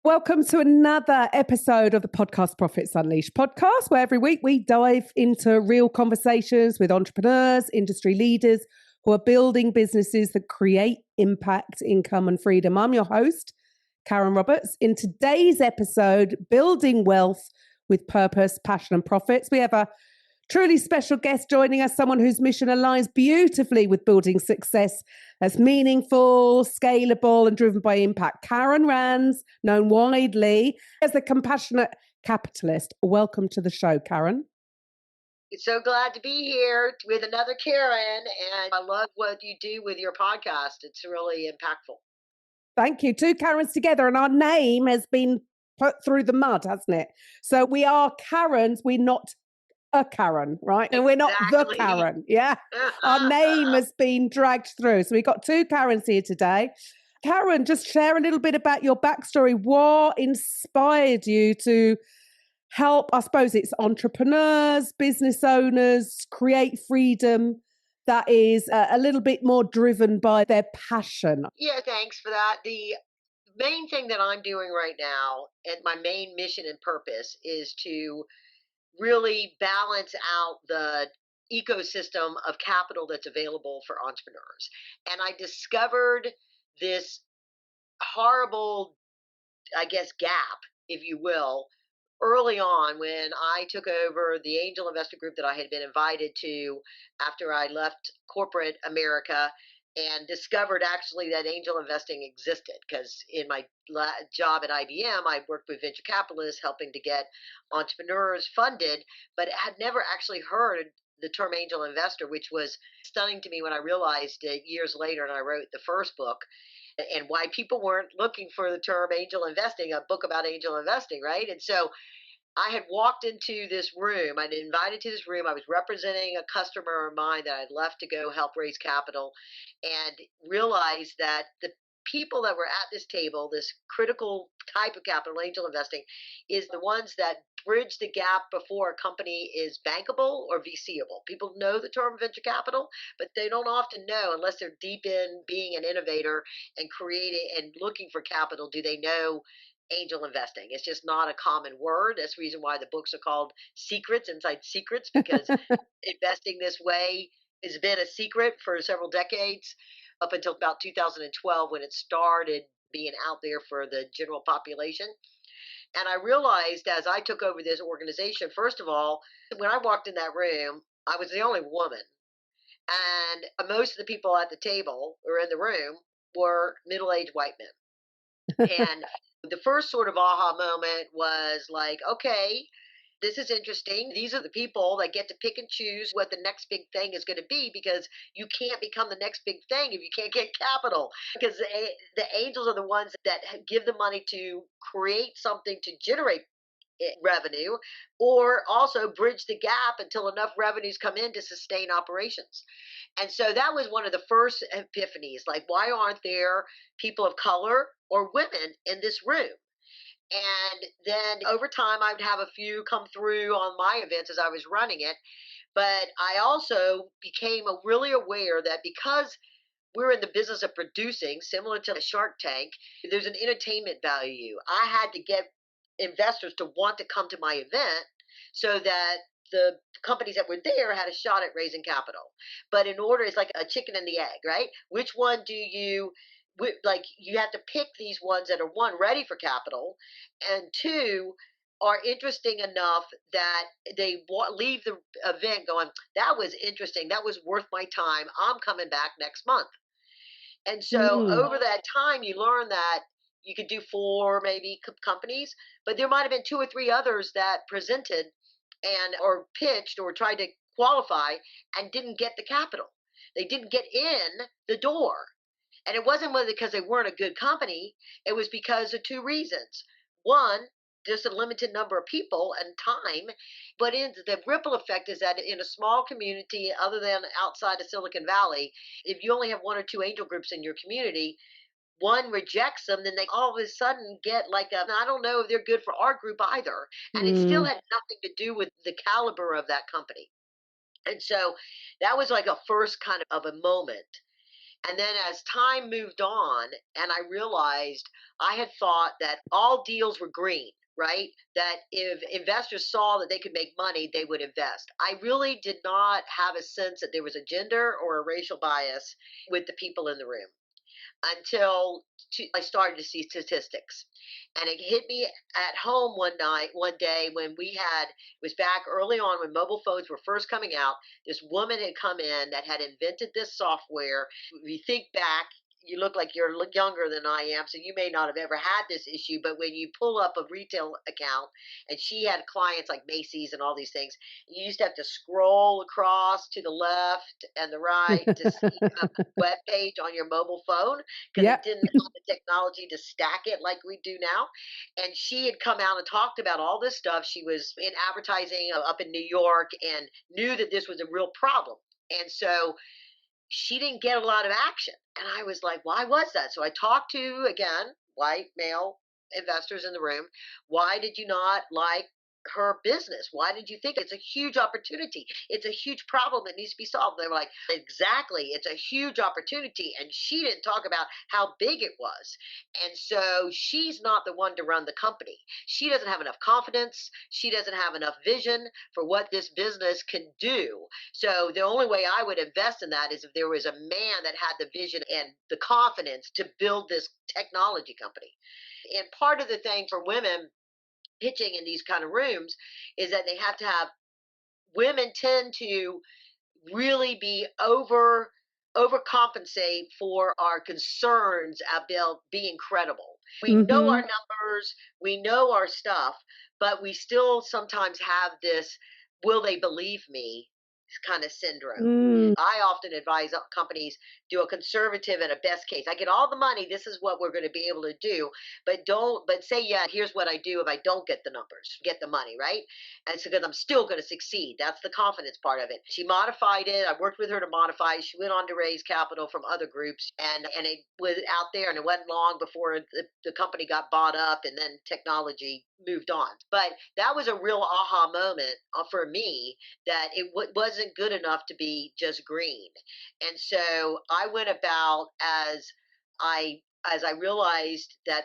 Welcome to another episode of the Podcast Profits Unleashed podcast, where every week we dive into real conversations with entrepreneurs, industry leaders who are building businesses that create impact, income, and freedom. I'm your host, Karen Roberts. In today's episode, Building Wealth with Purpose, Passion, and Profits, we have a truly special guest joining us, someone whose mission aligns beautifully with building success that's meaningful, scalable, and driven by impact. Karen Rands, known widely as the compassionate capitalist. Welcome to the show, Karen. So glad to be here with another Karen, and I love what you do with your podcast. It's really impactful. Thank you. Two Karens together, and our name has been put through the mud, hasn't it? So we are Karens, we're not a Karen, right? And we're not the Karen. Yeah. Our name has been dragged through. So we've got two Karens here today. Karen, just share a little bit about your backstory. What inspired you to help, I suppose it's entrepreneurs, business owners, create freedom that is a little bit more driven by their passion? Yeah, thanks for that. The main thing that I'm doing right now, and my main mission and purpose, is to really balance out the ecosystem of capital that's available for entrepreneurs. And I discovered this horrible, I guess, gap, if you will, early on when I took over the angel investor group that I had been invited to after I left corporate America, and discovered actually that angel investing existed, because in my job at IBM, I worked with venture capitalists helping to get entrepreneurs funded, but had never actually heard the term angel investor, which was stunning to me when I realized it years later, and I wrote the first book, and why people weren't looking for the term angel investing, a book about angel investing, right? And so I had walked into this room, I'd been invited to this room. I was representing a customer of mine that I'd left to go help raise capital, and realized that the people that were at this table, this critical type of capital, angel investing, is the ones that bridge the gap before a company is bankable or VCable. People know the term venture capital, but they don't often know, unless they're deep in being an innovator and creating and looking for capital, do they know angel investing. It's just not a common word. That's the reason why the books are called Secrets Inside Secrets, because investing this way has been a secret for several decades, up until about 2012 when it started being out there for the general population. And I realized as I took over this organization, first of all, when I walked in that room, I was the only woman. And most of the people at the table or in the room were middle aged white men. And the first sort of aha moment was like, okay, this is interesting. These are the people that get to pick and choose what the next big thing is going to be, because you can't become the next big thing if you can't get capital. Because the angels are the ones that give the money to create something to generate revenue, or also bridge the gap until enough revenues come in to sustain operations. And so that was one of the first epiphanies, like, why aren't there people of color or women in this room? And then over time, I would have a few come through on my events as I was running it. But I also became really aware that because we're in the business of producing, similar to a Shark Tank, there's an entertainment value. I had to get investors to want to come to my event so that the companies that were there had a shot at raising capital. But in order, it's like a chicken and the egg, right? Which one do you like? You have to pick these ones that are, one, ready for capital, and two, are interesting enough that they leave the event going, that was interesting, that was worth my time, I'm coming back next month. And so over that time, you learn that you could do four maybe companies, but there might have been two or three others that presented and or pitched or tried to qualify and didn't get the capital. They didn't get in the door. And it wasn't because they weren't a good company. It was because of two reasons. One, just a limited number of people and time. But in the ripple effect is that in a small community, other than outside of Silicon Valley, if you only have one or two angel groups in your community, one rejects them, then they all of a sudden get like I don't know if they're good for our group either. And it still had nothing to do with the caliber of that company. And so that was like a first kind of a moment. And then as time moved on, and I realized I had thought that all deals were green, right? That if investors saw that they could make money, they would invest. I really did not have a sense that there was a gender or a racial bias with the people in the room until I started to see statistics. And it hit me at home one day when it was back early on when mobile phones were first coming out. This woman had come in that had invented this software. If you think back, you look like you're younger than I am, so you may not have ever had this issue. But when you pull up a retail account, and she had clients like Macy's and all these things, you used to have to scroll across to the left and the right to see a web page on your mobile phone because it Yep. didn't have the technology to stack it like we do now. And she had come out and talked about all this stuff. She was in advertising up in New York and knew that this was a real problem. And so she didn't get a lot of action. And I was like, why was that? So I talked to, again, white male investors in the room. Why did you not like her business? Why did you think it's a huge opportunity? It's a huge problem that needs to be solved. They were like, exactly. It's a huge opportunity. And she didn't talk about how big it was. And so she's not the one to run the company. She doesn't have enough confidence. She doesn't have enough vision for what this business can do. So the only way I would invest in that is if there was a man that had the vision and the confidence to build this technology company. And part of the thing for women pitching in these kind of rooms is that they have to have women tend to really be overcompensate for our concerns about being credible. We know our Hmm. numbers, we know our stuff, but we still sometimes have this will they believe me kind of syndrome. Mm. I often advise companies do a conservative and a best case. I get all the money. This is what we're going to be able to do, but say, yeah, here's what I do if I don't get the numbers, get the money, right? And so because I'm still going to succeed. That's the confidence part of it. She modified it. I worked with her to modify it. She went on to raise capital from other groups, and it was out there, and it wasn't long before the company got bought up, and then technology moved on. But that was a real aha moment for me that it wasn't good enough to be just green. And so I went about I as I realized that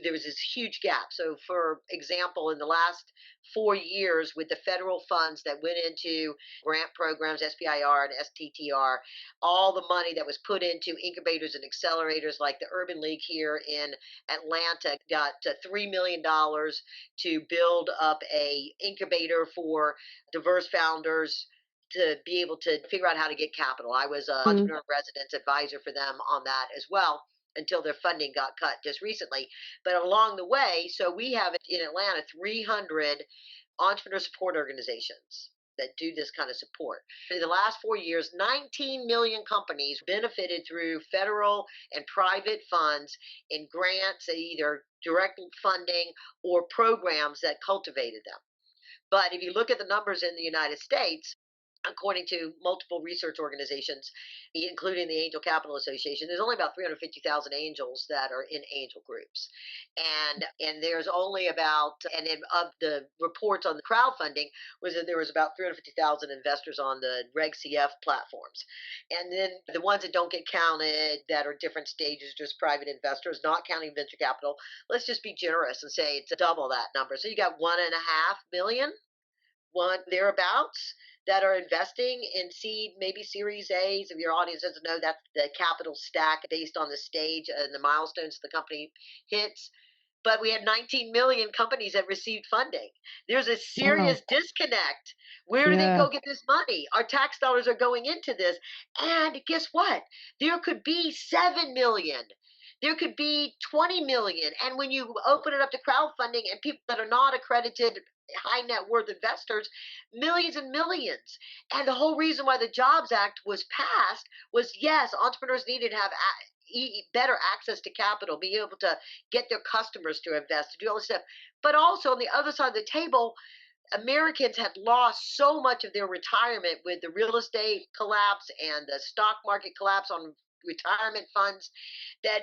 there was this huge gap. So, for example, in the last 4 years, with the federal funds that went into grant programs, SBIR and STTR, all the money that was put into incubators and accelerators, like the Urban League here in Atlanta, got $3 million to build up a incubator for diverse founders to be able to figure out how to get capital. I was an Mm. entrepreneur residence advisor for them on that as well until their funding got cut just recently. But along the way, so we have in Atlanta 300 entrepreneur support organizations that do this kind of support. In the last 4 years, 19 million companies benefited through federal and private funds in grants, either direct funding or programs that cultivated them. But if you look at the numbers in the United States, according to multiple research organizations, including the Angel Capital Association, there's only about 350,000 angels that are in angel groups, and there's only about and in, of the reports on the crowdfunding was that there was about 350,000 investors on the Reg CF platforms, and then the ones that don't get counted that are different stages, just private investors, not counting venture capital. Let's just be generous and say it's double that number. So you got 1.5 million, one thereabouts, that are investing in seed, maybe Series A's. If your audience doesn't know, that's the capital stack based on the stage and the milestones the company hits. But we had 19 million companies that received funding. There's a Wow. serious disconnect. Where do they Yeah. go get this money? Our tax dollars are going into this. And guess what? There could be 7 million. There could be 20 million. And when you open it up to crowdfunding and people that are not accredited high net worth investors, millions and millions. And the whole reason why the Jobs Act was passed was, yes, entrepreneurs needed to have better access to capital, be able to get their customers to invest, to do all this stuff. But also on the other side of the table, Americans had lost so much of their retirement with the real estate collapse and the stock market collapse on retirement funds,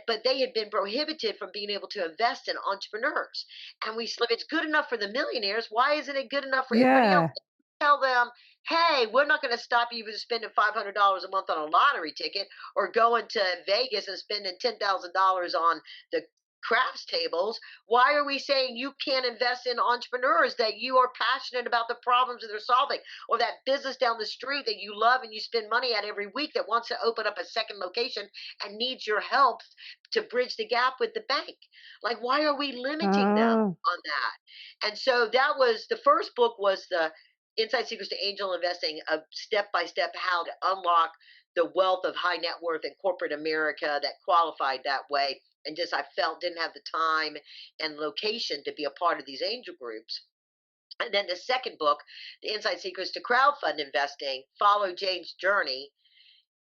but they had been prohibited from being able to invest in entrepreneurs. And we said, if it's good enough for the millionaires, why isn't it good enough for everybody else? Yeah. tell them, hey, we're not going to stop you from spending $500 a month on a lottery ticket or going to Vegas and spending $10,000 on the crafts tables. Why are we saying you can't invest in entrepreneurs that you are passionate about the problems that they're solving, or that business down the street that you love and you spend money at every week that wants to open up a second location and needs your help to bridge the gap with the bank? Like, why are we limiting them Ah, on that? And so that was the first book, was the Inside Secrets to Angel Investing, a step by step how to unlock the wealth of high net worth in corporate America that qualified that way, and just I felt didn't have the time and location to be a part of these angel groups. And then the second book, The Inside Secrets to Crowdfund Investing, follow Jane's journey,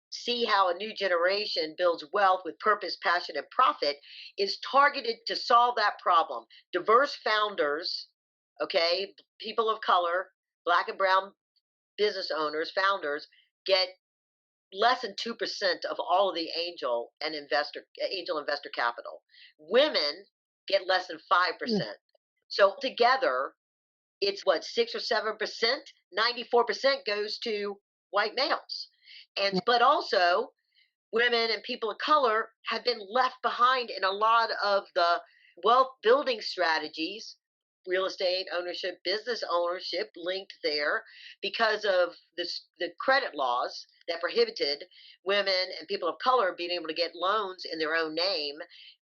see how a new generation builds wealth with purpose, passion, and profit, is targeted to solve that problem. Diverse founders, okay, people of color, black and brown business owners, founders, get less than 2% of all of the angel investor capital. Women get less than yeah, 5%. So together, it's what, 6 or 7%. 94% goes to white males. And yeah, but also women and people of color have been left behind in a lot of the wealth building strategies, real estate ownership, business ownership linked there, because of the credit laws that prohibited women and people of color being able to get loans in their own name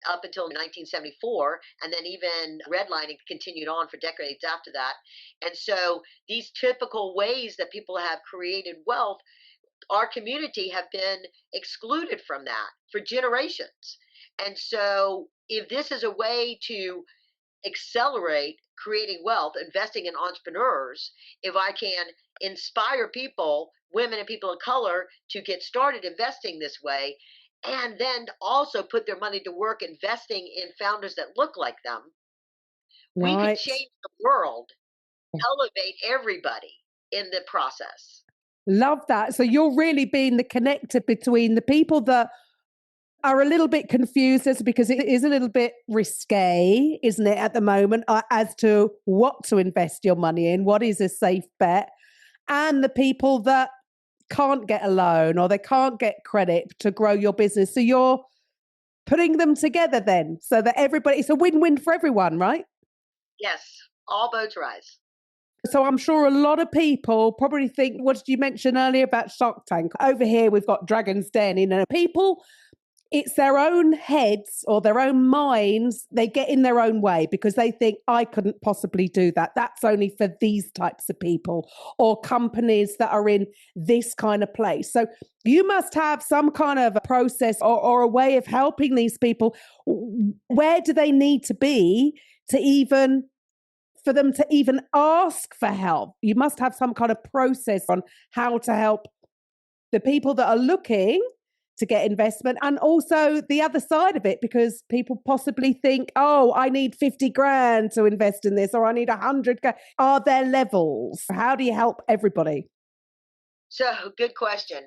up until 1974, and then even redlining continued on for decades after that. And so these typical ways that people have created wealth, our community have been excluded from that for generations. And so if this is a way to accelerate creating wealth, investing in entrepreneurs, if I can inspire people, women and people of color, to get started investing this way, and then also put their money to work investing in founders that look like them, we could right. change the world, elevate everybody in the process. Love that. So you're really being the connector between the people that are a little bit confused as because it is a little bit risque, isn't it, at the moment, as to what to invest your money in, what is a safe bet, and the people that can't get a loan or they can't get credit to grow your business. So you're putting them together then so that everybody, it's a win-win for everyone, right? Yes, all boats rise. So I'm sure a lot of people probably think, what did you mention earlier about Shark Tank? Over here, we've got Dragon's Den. People, it's their own heads or their own minds. They get in their own way because they think, I couldn't possibly do that. That's only for these types of people or companies that are in this kind of place. So you must have some kind of a process or a way of helping these people. Where do they need to be to even for them to even ask for help? You must have some kind of process on how to help the people that are looking to get investment and also the other side of it, because people possibly think, oh, I need 50 grand to invest in this, or I need 100 grand. Are there levels? How do you help everybody? So, good question.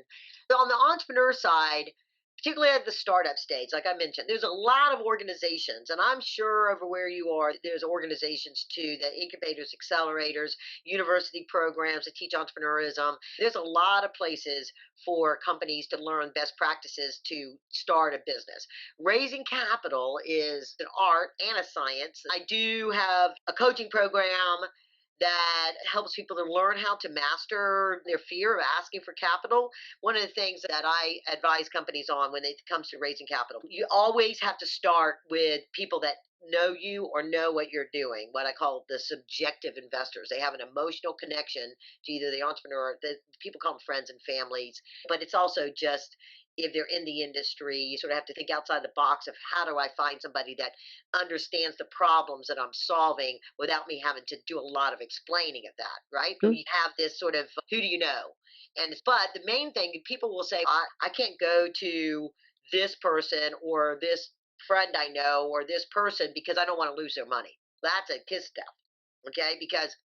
So on the entrepreneur side, particularly at the startup stage, like I mentioned, there's a lot of organizations, and I'm sure over where you are, there's organizations too, that incubators, accelerators, university programs that teach entrepreneurism. There's a lot of places for companies to learn best practices to start a business. Raising capital is an art and a science. I do have a coaching program that helps people to learn how to master their fear of asking for capital. One of the things that I advise companies on when it comes to raising capital, you always have to start with people that know you or know what you're doing, what I call the subjective investors. They have an emotional connection to either the entrepreneur, the people call them friends and families, but it's also just if they're in the industry, you sort of have to think outside the box of how do I find somebody that understands the problems that I'm solving without me having to do a lot of explaining of that, right? So you have this sort of who do you know? But the main thing, people will say, I can't go to this person or this friend I know or this person because I don't want to lose their money. That's a kiss step. Okay, because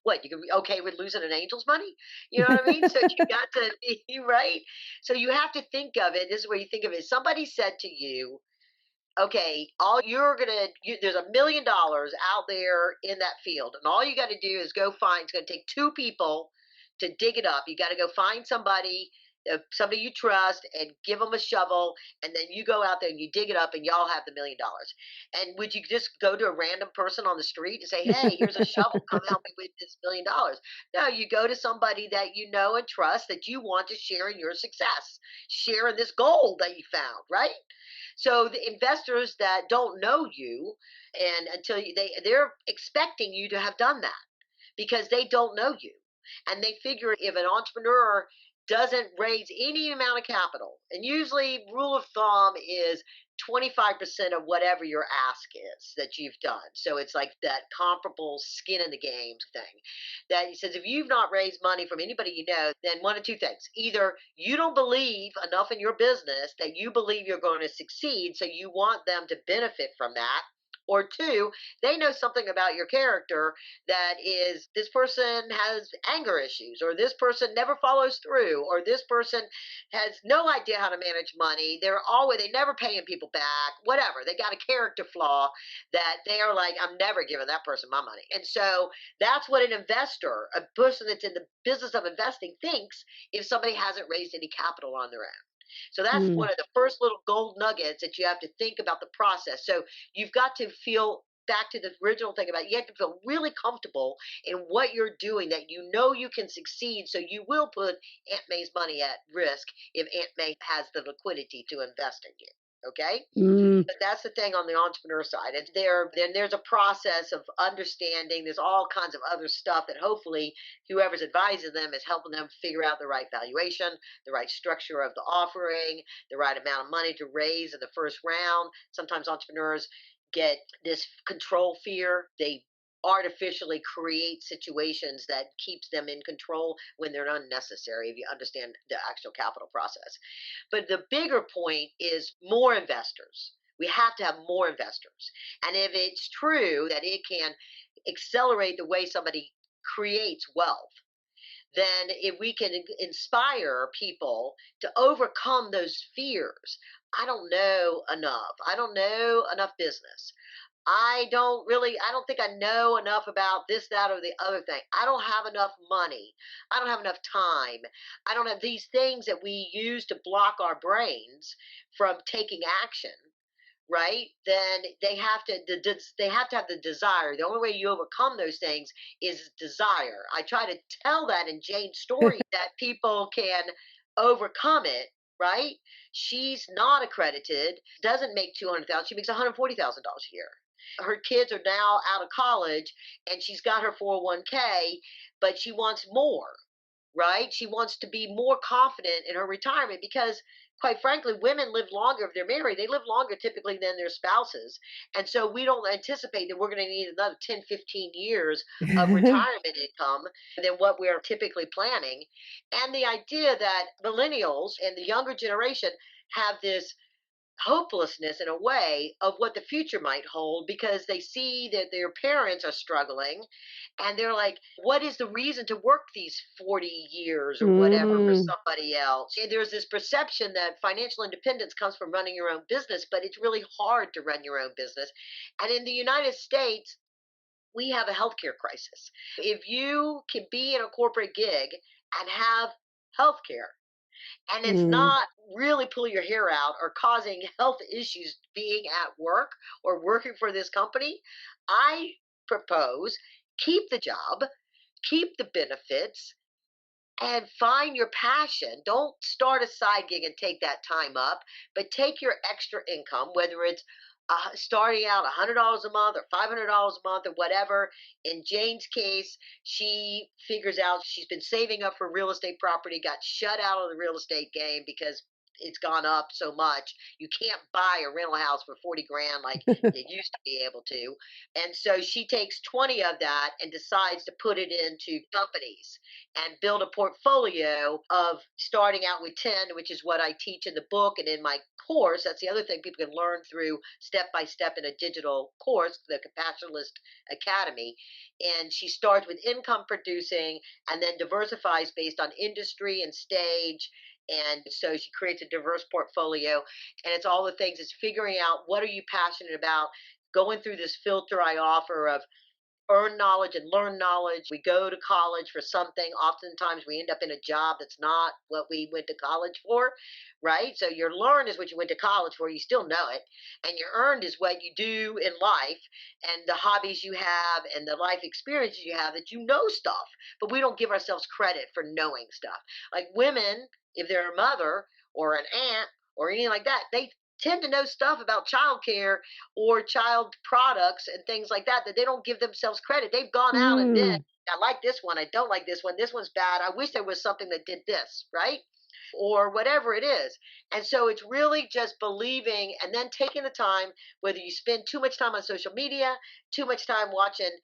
what, you can be okay with losing an angel's money? You know what I mean? So you got to be right. So you have to think of it. This is where you think of it. Somebody said to you, okay, all you're gonna there's $1 million out there in that field, and all you got to do is go find. It's gonna take two people to dig it up. You got to go find somebody you trust, and give them a shovel, and then you go out there and you dig it up, and y'all have the $1 million. And would you just go to a random person on the street and say, "Hey, here's a shovel. Come help me with this $1 million"? No, you go to somebody that you know and trust, that you want to share in your success, share in this gold that you found, right? So the investors that don't know you, and until they're expecting you to have done that, because they don't know you. And they figure if an entrepreneur doesn't raise any amount of capital, and usually rule of thumb is 25% of whatever your ask is that you've done. So it's like that comparable skin in the game thing. That he says if you've not raised money from anybody you know, then one of two things. Either you don't believe enough in your business that you believe you're going to succeed, so you want them to benefit from that. Or two, they know something about your character, that is, this person has anger issues, or this person never follows through, or this person has no idea how to manage money. They never paying people back, whatever. They got a character flaw that they are like, I'm never giving that person my money. And so that's what an investor, a person that's in the business of investing, thinks if somebody hasn't raised any capital on their own. So that's Mm, one of the first little gold nuggets that you have to think about the process. So you've got to feel, back to the original thing about, you have to feel really comfortable in what you're doing, that you know you can succeed. So you will put Aunt May's money at risk if Aunt May has the liquidity to invest in you. Okay. mm, But that's the thing on the entrepreneur side. And then there's a process of understanding. There's all kinds of other stuff that hopefully whoever's advising them is helping them figure out the right valuation, the right structure of the offering, the right amount of money to raise in the first round. Sometimes entrepreneurs get this control fear. They artificially create situations that keeps them in control when they're unnecessary, if you understand the actual capital process. But the bigger point is more investors. We have to have more investors. And if it's true that it can accelerate the way somebody creates wealth, then if we can inspire people to overcome those fears. I don't know enough. I don't know enough business. I don't think I know enough about this, that, or the other thing. I don't have enough money. I don't have enough time. I don't have these things that we use to block our brains from taking action, right? Then they have to have the desire. The only way you overcome those things is desire. I try to tell that in Jane's story, that people can overcome it, right? She's not accredited, doesn't make 200,000, she makes $140,000 a year. Her kids are now out of college, and she's got her 401k, but she wants more, right? She wants to be more confident in her retirement, because quite frankly, women live longer if they're married. They live longer typically than their spouses. And so we don't anticipate that we're going to need another 10, 15 years of retirement income than what we're typically planning. And the idea that millennials and the younger generation have this hopelessness in a way of what the future might hold, because they see that their parents are struggling, and they're like, what is the reason to work these 40 years or whatever for mm, somebody else? And there's this perception that financial independence comes from running your own business, but it's really hard to run your own business. And in the United States, we have a healthcare crisis. If you can be in a corporate gig and have healthcare, and it's mm, not really pull your hair out or causing health issues being at work or working for this company, I propose keep the job, keep the benefits, and find your passion. Don't start a side gig and take that time up, but take your extra income, whether it's starting out $100 a month or $500 a month or whatever. In Jane's case, she figures out she's been saving up for real estate property, got shut out of the real estate game because it's gone up so much. You can't buy a rental house for 40 grand like you used to be able to. And so she takes 20 of that and decides to put it into companies and build a portfolio of starting out with 10, which is what I teach in the book and in my course. That's the other thing people can learn through step by step in a digital course, the Compassionalist Academy. And she starts with income producing and then diversifies based on industry and stage And so she creates a diverse portfolio, and it's all the things. It's figuring out what are you passionate about, going through this filter I offer of earn knowledge and learn knowledge. We go to college for something. Oftentimes we end up in a job that's not what we went to college for, right? So your learn is what you went to college for. You still know it. And your earned is what you do in life and the hobbies you have and the life experiences you have that you know stuff. But we don't give ourselves credit for knowing stuff. Like women, if they're a mother or an aunt or anything like that, they tend to know stuff about childcare or child products and things like that that they don't give themselves credit. They've gone out and did. Mm. I like this one. I don't like this one. This one's bad. I wish there was something that did this, right? Or whatever it is. And so it's really just believing and then taking the time, whether you spend too much time on social media, too much time watching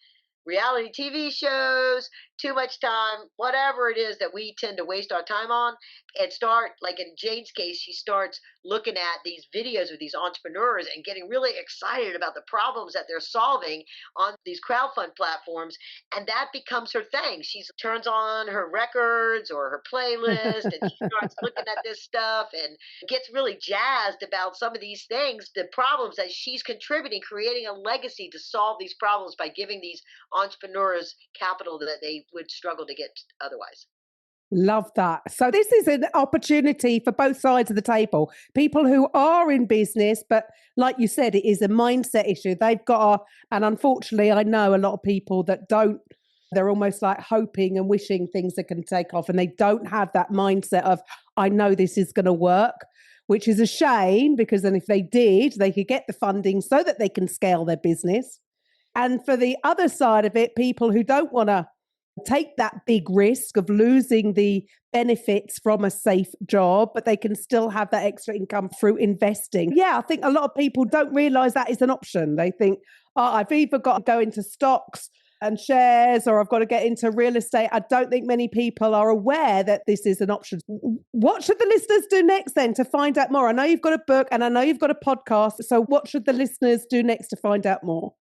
reality TV shows, too much time, whatever it is that we tend to waste our time on, and start, like in Jane's case, she starts looking at these videos of these entrepreneurs and getting really excited about the problems that they're solving on these crowdfund platforms. And that becomes her thing. She turns on her records or her playlist and she starts looking at this stuff and gets really jazzed about some of these things, the problems that she's contributing, creating a legacy to solve these problems by giving these entrepreneurs capital that they would struggle to get otherwise. Love that. So this is an opportunity for both sides of the table. People who are in business, but like you said, it is a mindset issue. They've got, and unfortunately, I know a lot of people that don't, they're almost like hoping and wishing things are going to take off, and they don't have that mindset of, I know this is going to work, which is a shame, because then if they did, they could get the funding so that they can scale their business. And for the other side of it, people who don't want to take that big risk of losing the benefits from a safe job, but they can still have that extra income through investing. Yeah, I think a lot of people don't realize that is an option. They think, oh, I've either got to go into stocks and shares or I've got to get into real estate. I don't think many people are aware that this is an option. What should the listeners do next then to find out more? I know you've got a book and I know you've got a podcast. So what should the listeners do next to find out more?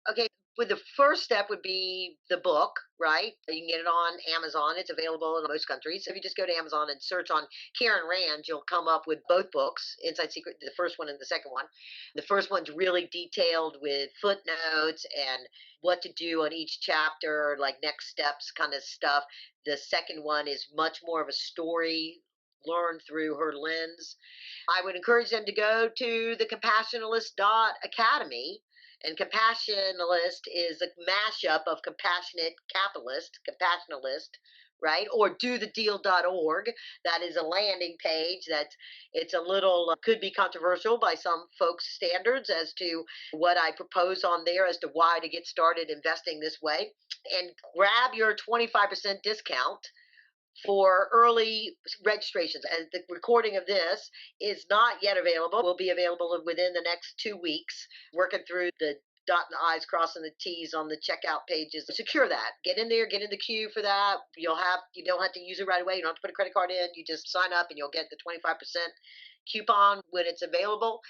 Okay, well, the first step would be the book, right? You can get it on Amazon. It's available in most countries. So if you just go to Amazon and search on Karen Rands, you'll come up with both books, Inside Secret, the first one and the second one. The first one's really detailed with footnotes and what to do on each chapter, like next steps kind of stuff. The second one is much more of a story learned through her lens. I would encourage them to go to the compassionalist.academy. And compassionalist is a mashup of compassionate capitalist, compassionalist, right? Or dothedeal.org. That is a landing page that it's a little, could be controversial by some folks' standards as to what I propose on there as to why to get started investing this way. And grab your 25% discount for early registrations. And the recording of this is not yet available. Will be available within the next 2 weeks. Working through the dotting the I's, crossing the T's on the checkout pages. Secure that. Get in there, get in the queue for that. You don't have to use it right away. You don't have to put a credit card in. You just sign up and you'll get the 25% coupon when it's available.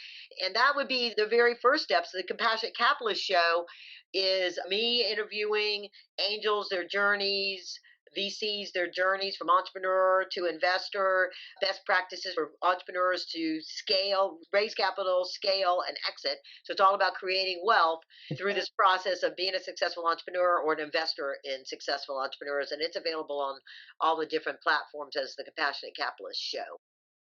And that would be the very first steps. The Compassionate Capitalist Show is me interviewing angels, their journeys, VCs, their journeys from entrepreneur to investor, best practices for entrepreneurs to scale, raise capital, scale, and exit. So it's all about creating wealth through this process of being a successful entrepreneur or an investor in successful entrepreneurs. And it's available on all the different platforms as the Compassionate Capitalist Show.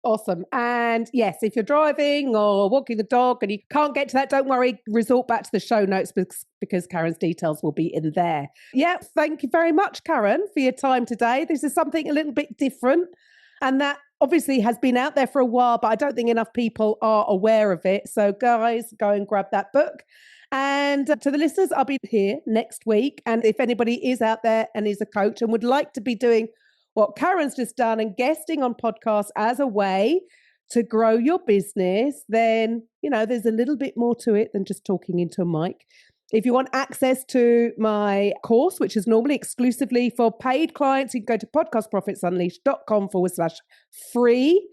Awesome. And yes, if you're driving or walking the dog and you can't get to that, don't worry, resort back to the show notes because Karen's details will be in there. Yeah, thank you very much, Karen, for your time today. This is something a little bit different and that obviously has been out there for a while, but I don't think enough people are aware of it. So guys, go and grab that book. And to the listeners, I'll be here next week. And if anybody is out there and is a coach and would like to be doing what Karen's just done and guesting on podcasts as a way to grow your business, then, there's a little bit more to it than just talking into a mic. If you want access to my course, which is normally exclusively for paid clients, you can go to podcastprofitsunleashed.com/free.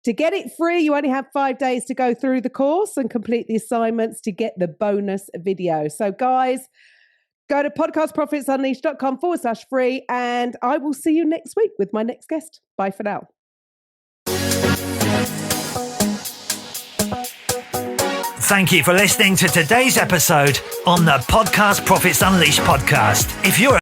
To get it free, you only have 5 days to go through the course and complete the assignments to get the bonus video. So guys, go to podcastprofitsunleashed.com/free, and I will see you next week with my next guest. Bye for now. Thank you for listening to today's episode on the Podcast Profits Unleashed podcast. If you're